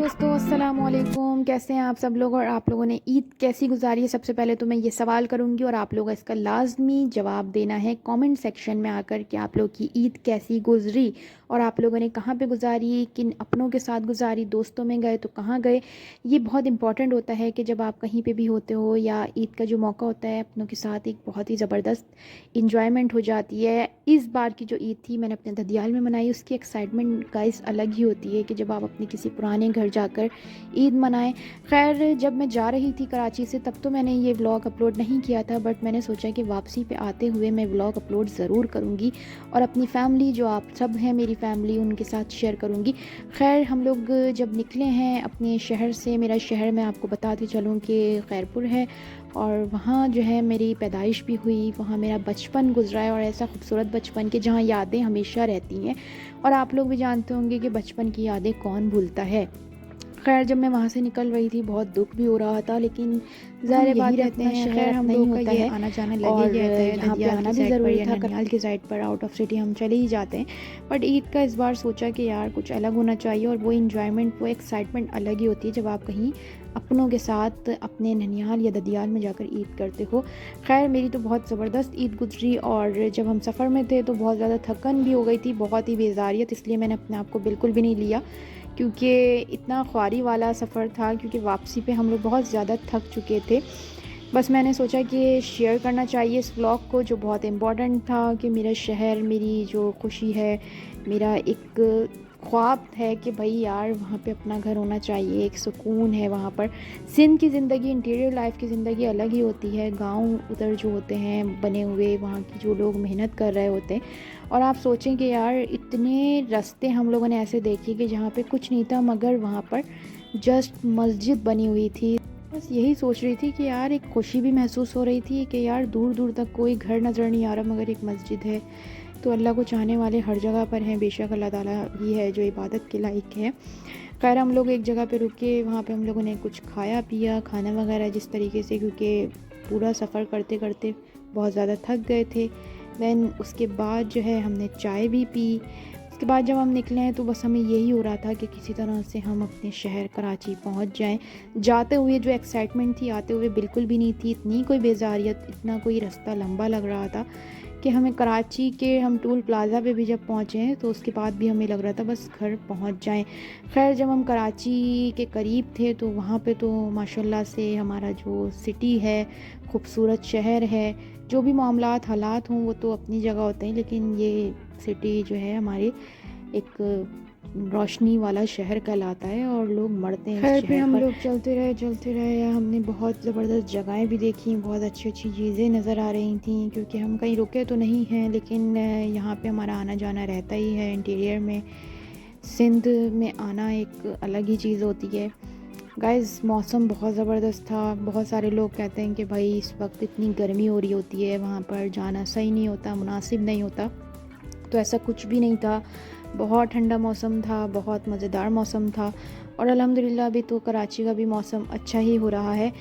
दोस्तों अस्सलाम वालेकुम, कैसे हैं आप सब लोग और आप लोगों ने ईद कैसी गुजारी है। सबसे पहले तो मैं ये सवाल करूंगी और आप लोगों का इसका लाजमी जवाब देना है कमेंट सेक्शन में आकर कि आप लोग की ईद कैसी गुजरी और आप लोगों ने कहाँ पे गुजारी, किन अपनों के साथ गुजारी, दोस्तों में गए तो कहाँ गए। ये बहुत इंपॉर्टेंट होता है कि जब आप कहीं पे भी होते हो या ईद का जो मौका होता है अपनों के साथ एक बहुत ही ज़बरदस्त इंजॉयमेंट हो जाती है। इस बार की जो ईद थी मैंने अपने ददियाल में मनाई, उसकी एक्साइटमेंट गाइस अलग ही होती है कि जब आप अपने किसी पुराने घर जाकर ईद मनाएं। खैर जब मैं जा रही थी कराची से तब तो मैंने ये व्लॉग अपलोड नहीं किया था, बट मैंने सोचा कि वापसी पे आते हुए मैं व्लॉग अपलोड ज़रूर करूँगी और अपनी फैमिली जो आप सब हैं मेरी फैमिली उनके साथ शेयर करूँगी। खैर हम लोग जब निकले हैं अपने शहर से, मेरा शहर मैं आपको बताती चलूँ कि खैरपुर है और वहाँ जो है मेरी पैदाइश भी हुई, वहाँ मेरा बचपन गुजरा है और ऐसा खूबसूरत बचपन के जहाँ यादें हमेशा रहती हैं और आप लोग भी जानते होंगे कि बचपन की यादें कौन भूलता है। खैर जब मैं वहाँ से निकल रही थी बहुत दुख भी हो रहा था, लेकिन ज़ाहिर बात रहते हैं खैर हम लोग का ये आना जाना लगे ही रहता है, यहाँ पे आना भी ज़रूरी था। ननिहाल की साइड पर आउट ऑफ सिटी हम चले ही जाते हैं, बट ईद का इस बार सोचा कि यार कुछ अलग होना चाहिए और वो इंजॉयमेंट वो एक्साइटमेंट अलग ही होती है जब आप कहीं अपनों के साथ अपने ननिहाल या ददियाल में जाकर ईद करते हो। खैर मेरी तो बहुत ज़बरदस्त ईद गुजरी और जब हम सफ़र में थे तो बहुत ज़्यादा थकन भी हो गई थी, बहुत ही बेजारियत, इसलिए मैंने अपने आप को बिल्कुल भी नहीं लिया क्योंकि इतना ख्वारी वाला सफ़र था, क्योंकि वापसी पे हम लोग बहुत ज़्यादा थक चुके थे। बस मैंने सोचा कि शेयर करना चाहिए इस व्लॉग को जो बहुत इम्पोर्टेंट था कि मेरा शहर, मेरी जो खुशी है, मेरा एक ख्वाब है कि भाई यार वहाँ पे अपना घर होना चाहिए, एक सुकून है वहाँ पर। सिंध की ज़िंदगी, इंटीरियर लाइफ की ज़िंदगी अलग ही होती है। गांव उधर जो होते हैं बने हुए, वहाँ की जो लोग मेहनत कर रहे होते हैं और आप सोचें कि यार इतने रास्ते हम लोगों ने ऐसे देखे कि जहाँ पे कुछ नहीं था मगर वहाँ पर जस्ट मस्जिद बनी हुई थी। बस यही सोच रही थी कि यार एक खुशी भी महसूस हो रही थी कि यार दूर दूर तक कोई घर नज़र नहीं आ रहा मगर एक मस्जिद है। तो अल्लाह को चाहने वाले हर जगह पर हैं, बेशक अल्लाह ताला ही है जो इबादत के लायक है। खैर हम लोग एक जगह पे रुके, वहाँ पे हम लोगों ने कुछ खाया पिया, खाना वगैरह जिस तरीके से, क्योंकि पूरा सफ़र करते करते बहुत ज़्यादा थक गए थे। दैन उसके बाद जो है हमने चाय भी पी। उसके बाद जब हम निकले हैं तो बस हमें यही हो रहा था कि किसी तरह से हम अपने शहर कराची पहुंच जाएं। जाते हुए जो एक्साइटमेंट थी आते हुए बिल्कुल भी नहीं थी, इतनी कोई बेजारियत, इतना कोई रास्ता लंबा लग रहा था कि हमें कराची के हम टूल प्लाज़ा पे भी जब पहुँचे हैं तो उसके बाद भी हमें लग रहा था बस घर पहुँच जाएं। खैर जब हम कराची के करीब थे तो वहाँ पे तो माशाल्लाह से हमारा जो सिटी है, खूबसूरत शहर है, जो भी मामलात हालात हों वो तो अपनी जगह होते हैं, लेकिन ये सिटी जो है हमारे एक रोशनी वाला शहर कहलाता है और लोग मरते हैं इस शहर पे। हम लोग चलते रहे, हमने बहुत ज़बरदस्त जगहें भी देखी, बहुत अच्छी अच्छी चीज़ें नज़र आ रही थी, क्योंकि हम कहीं रुके तो नहीं हैं लेकिन यहाँ पे हमारा आना जाना रहता ही है। इंटीरियर में सिंध में आना एक अलग ही चीज़ होती है। गाइस मौसम बहुत ज़बरदस्त था। बहुत सारे लोग कहते हैं कि भाई इस वक्त इतनी गर्मी हो रही होती है, वहाँ पर जाना सही नहीं होता, मुनासिब नहीं होता, तो ऐसा कुछ भी नहीं था। बहुत ठंडा मौसम था, बहुत मज़ेदार मौसम था और अल्हम्दुलिल्लाह अभी तो कराची का भी मौसम अच्छा ही हो रहा है।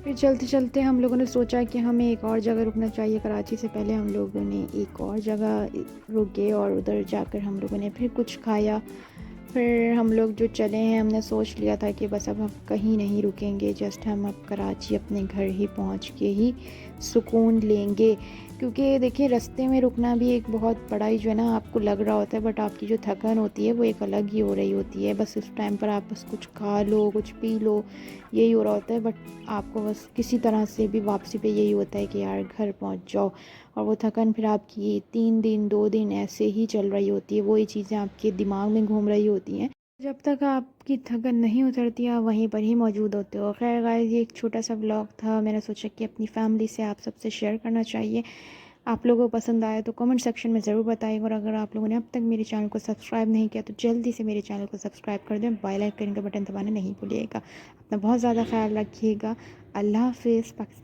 फिर चलते चलते हम लोगों ने सोचा कि हमें एक और जगह रुकना चाहिए। कराची से पहले हम लोगों ने एक और जगह रुके और उधर जाकर हम लोगों ने फिर कुछ खाया। फिर हम लोग जो चले हैं, हमने सोच लिया था कि बस अब हम कहीं नहीं रुकेंगे, जस्ट हम अब कराची अपने घर ही पहुंच के ही सुकून लेंगे। क्योंकि देखिए रास्ते में रुकना भी एक बहुत बड़ा ही जो है ना आपको लग रहा होता है, बट आपकी जो थकान होती है वो एक अलग ही हो रही होती है। बस उस टाइम पर आप बस कुछ खा लो, कुछ पी लो, यही हो रहा होता है, बट आपको बस किसी तरह से भी वापसी पे यही होता है कि यार घर पहुंच जाओ। और वो थकान फिर आपकी 3 दिन 2 दिन ऐसे ही चल रही होती है, वही चीज़ें आपके दिमाग में घूम रही होती हैं। जब तक आपकी थकान नहीं उतरती आप वहीं पर ही मौजूद होते हो। खैर गाइस ये एक छोटा सा व्लॉग था, मैंने सोचा कि अपनी फैमिली से आप सबसे शेयर करना चाहिए। आप लोगों को पसंद आया तो कमेंट सेक्शन में ज़रूर बताइएगा और अगर आप लोगों ने अब तक मेरे चैनल को सब्सक्राइब नहीं किया तो जल्दी से मेरे चैनल को सब्सक्राइब कर दें, बेल आइकन का बटन दबाना नहीं भूलिएगा। अपना बहुत ज़्यादा ख्याल रखिएगा। अल्लाह हाफिज़। पाकिस्तान।